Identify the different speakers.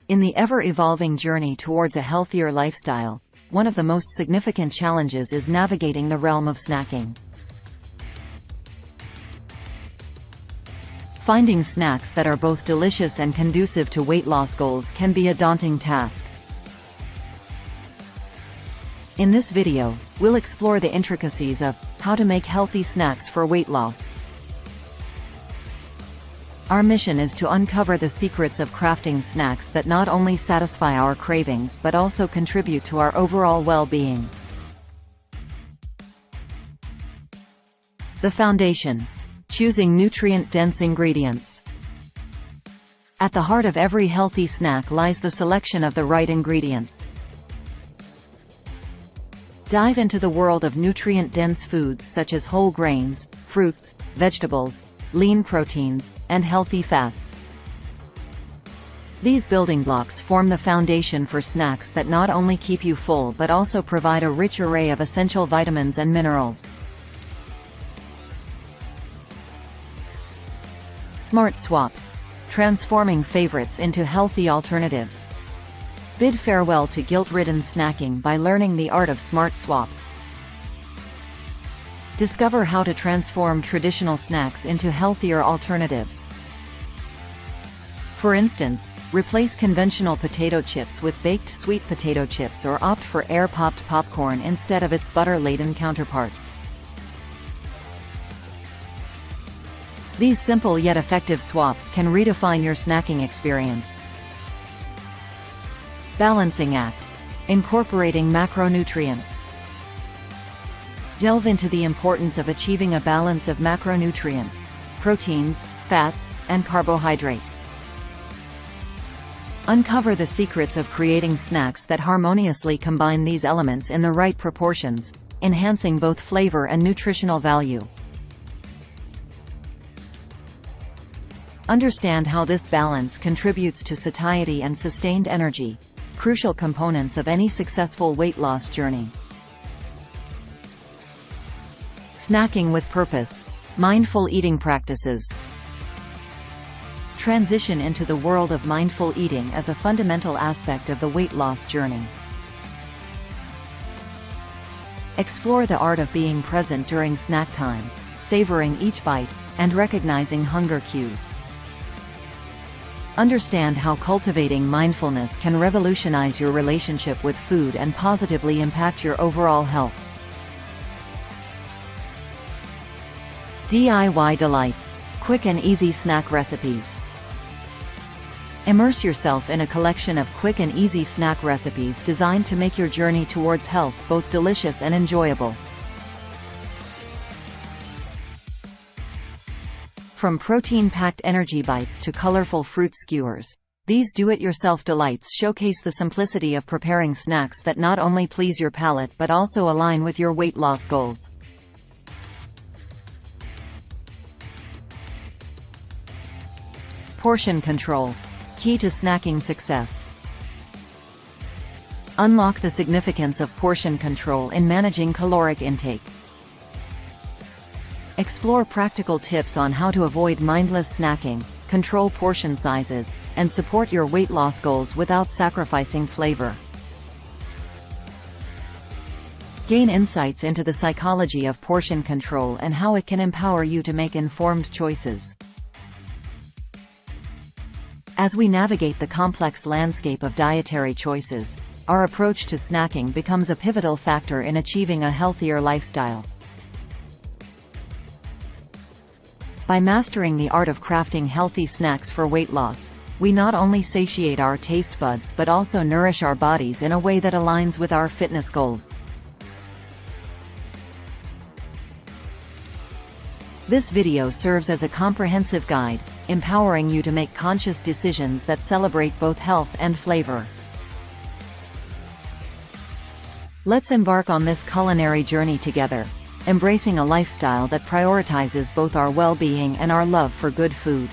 Speaker 1: In the ever-evolving journey towards a healthier lifestyle, one of the most significant challenges is navigating the realm of snacking. Finding snacks that are both delicious and conducive to weight loss goals can be a daunting task. In this video, we'll explore the intricacies of how to make healthy snacks for weight loss. Our mission is to uncover the secrets of crafting snacks that not only satisfy our cravings but also contribute to our overall well-being. The foundation: choosing nutrient-dense ingredients. At the heart of every healthy snack lies the selection of the right ingredients. Dive into the world of nutrient-dense foods such as whole grains, fruits, vegetables, lean proteins, and healthy fats. These building blocks form the foundation for snacks that not only keep you full but also provide a rich array of essential vitamins and minerals. Smart swaps: transforming favorites into healthy alternatives. Bid farewell to guilt-ridden snacking by learning the art of smart swaps. Discover how to transform traditional snacks into healthier alternatives. For instance, replace conventional potato chips with baked sweet potato chips or opt for air-popped popcorn instead of its butter-laden counterparts. These simple yet effective swaps can redefine your snacking experience. Balancing act: incorporating macronutrients. Delve into the importance of achieving a balance of macronutrients, proteins, fats, and carbohydrates. Uncover the secrets of creating snacks that harmoniously combine these elements in the right proportions, enhancing both flavor and nutritional value. Understand how this balance contributes to satiety and sustained energy, crucial components of any successful weight loss journey. Snacking with purpose: mindful eating practices. Transition into the world of mindful eating as a fundamental aspect of the weight loss journey. Explore the art of being present during snack time, savoring each bite, and recognizing hunger cues. Understand how cultivating mindfulness can revolutionize your relationship with food and positively impact your overall health. DIY delights: quick and easy snack recipes. Immerse yourself in a collection of quick and easy snack recipes designed to make your journey towards health both delicious and enjoyable. From protein-packed energy bites to colorful fruit skewers, these do-it-yourself delights showcase the simplicity of preparing snacks that not only please your palate but also align with your weight loss goals. Portion control: key to snacking success. Unlock the significance of portion control in managing caloric intake. Explore practical tips on how to avoid mindless snacking, control portion sizes, and support your weight loss goals without sacrificing flavor. Gain insights into the psychology of portion control and how it can empower you to make informed choices. As we navigate the complex landscape of dietary choices, our approach to snacking becomes a pivotal factor in achieving a healthier lifestyle. By mastering the art of crafting healthy snacks for weight loss, we not only satiate our taste buds but also nourish our bodies in a way that aligns with our fitness goals. This video serves as a comprehensive guide, empowering you to make conscious decisions that celebrate both health and flavor. Let's embark on this culinary journey together, embracing a lifestyle that prioritizes both our well-being and our love for good food.